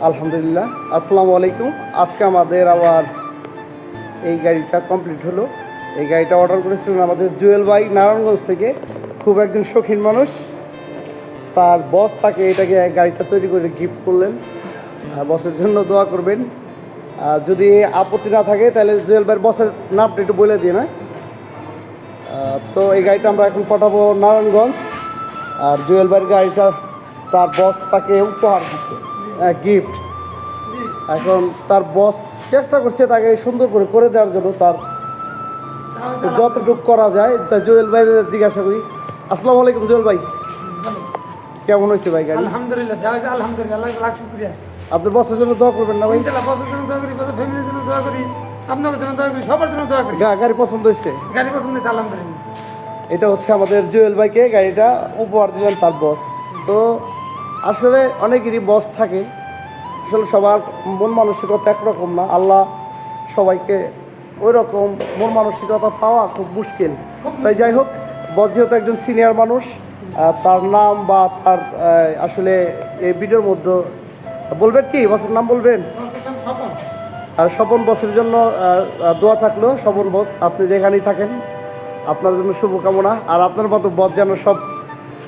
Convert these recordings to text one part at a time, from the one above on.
আলহামদুলিল্লাহ, আসসালামু আলাইকুম। আজকে আমাদের আবার এই গাড়িটা কমপ্লিট হলো। এই গাড়িটা অর্ডার করেছিলেন আমাদের জুয়েল ভাই নারায়ণগঞ্জ থেকে। খুব একজন শৌখিন মানুষ, তার বস তাকে এটাকে গাড়িটা তৈরি করে গিফট করলেন। বসের জন্য দোয়া করবেন। যদি আপত্তি না থাকে তাহলে জুয়েল ভাইয়ের বসের নামটা একটু বলে দিন। তো এই গাড়িটা আমরা এখন পাঠাবো নারায়ণগঞ্জ। আর জুয়েল ভাইয়ের গাড়িটা তার বস তাকে উপহার দিচ্ছে, গিফট। এখন তার বস চেষ্টা করছে তাকে সুন্দর করে করে দেওয়ার জন্য, তার যতটুকু করা যায়। তা জুয়েল ভাইয়ের জিজ্ঞাসা করি। আসসালামু আলাইকুম জুয়েল ভাই, কেমন হয়েছে ভাই গাড়ি? আলহামদুলিল্লাহ, যা হয়েছে আলহামদুলিল্লাহ, আল্লাহ লাখ শুকরিয়া। আপনি বসের জন্য দোয়া করবেন না ভাই? ইনশাআল্লাহ বসের জন্য দোয়া করি, বসের ফ্যামিলির জন্য দোয়া করি, আপনাদের জন্য দোয়া করি, সবার জন্য দোয়া করি। গাড়ি পছন্দ হয়েছে? গাড়ি পছন্দ হয়েছে আলহামদুলিল্লাহ। এটা হচ্ছে আমাদের জুয়েল ভাইকে গাড়িটা উপহার দিলেন তার বস। তো আসলে অনেকেরই বস থাকে, আসলে সবার মন মানসিকতা একরকম না। আল্লাহ সবাইকে ওই রকম মন মানসিকতা পাওয়া খুব মুশকিল। তাই যাই হোক, বস যেহেতু একজন সিনিয়র মানুষ, তার নাম বা তার আসলে এই ভিডিওর মধ্যে বলবেন কি, বসের নাম বলবেন? আর স্বপন বসের জন্য দোয়া থাকলো। স্বপন বস, আপনি যেখানেই থাকেন আপনার জন্য শুভকামনা। আর আপনার মতো বস যেন সব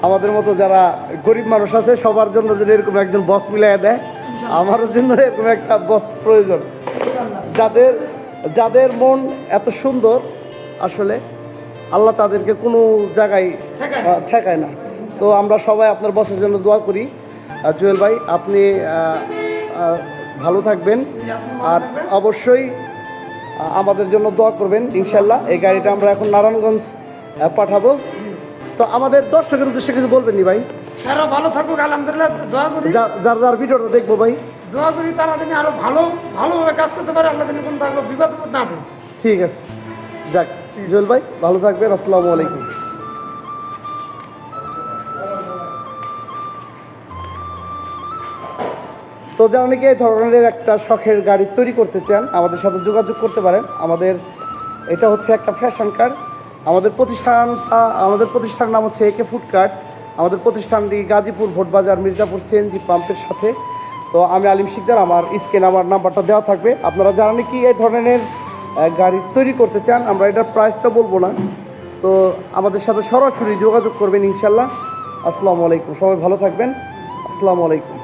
আমাদের মতো যারা গরিব মানুষ আছে সবার জন্য যদি এরকম একজন বস মিলাই দেয়, আমারও জন্য এরকম একটা বস প্রয়োজন। যাদের মন এত সুন্দর, আসলে আল্লাহ তাদেরকে কোনো জায়গায় ঠেকায় না। তো আমরা সবাই আপনার বসের জন্য দোয়া করি। জুয়েল ভাই, আপনি ভালো থাকবেন আর অবশ্যই আমাদের জন্য দোয়া করবেন ইনশাল্লাহ। এই গাড়িটা আমরা এখন নারায়ণগঞ্জ পাঠাবো। তো আমাদের দর্শকের উদ্দেশ্যে কিছু বলবেন নি ভাই? তারা ভালো থাকুক, আলহামদুলিল্লাহ দোয়া করি। যার ভিডিওটা দেখবো ভাই, দোয়া করি তারা যেন আরো ভালোভাবে কাজ করতে পারে, আল্লাহ যেন কোনো তার বিপদ না দেয়। ঠিক আছে, যাক জুয়েল ভাই ভালো থাকবেন। আসসালামু আলাইকুম। তো যারা নাকি এই ধরনের একটা শখের গাড়ি তৈরি করতে চান, আমাদের সাথে যোগাযোগ করতে পারেন। এটা হচ্ছে একটা ফ্যাশন কার। আমাদের প্রতিষ্ঠানের নাম হচ্ছে একে ফুডকার্ট। আমাদের প্রতিষ্ঠানটি গাজীপুর ভোটবাজার মির্জাপুর সিএনজি পাম্পের সাথে। তো আমি আলিম শিকদার, আমার স্ক্রিনে আমার নাম্বারটা দেওয়া থাকবে। আপনারা যারা নাকি এই ধরনের গাড়ি তৈরি করতে চান, আমরা এটার প্রাইসটা বলবো না, তো আমাদের সাথে সরাসরি যোগাযোগ করবেন ইনশাল্লাহ। আসসালামু আলাইকুম, সবাই ভালো থাকবেন। আসসালামু আলাইকুম।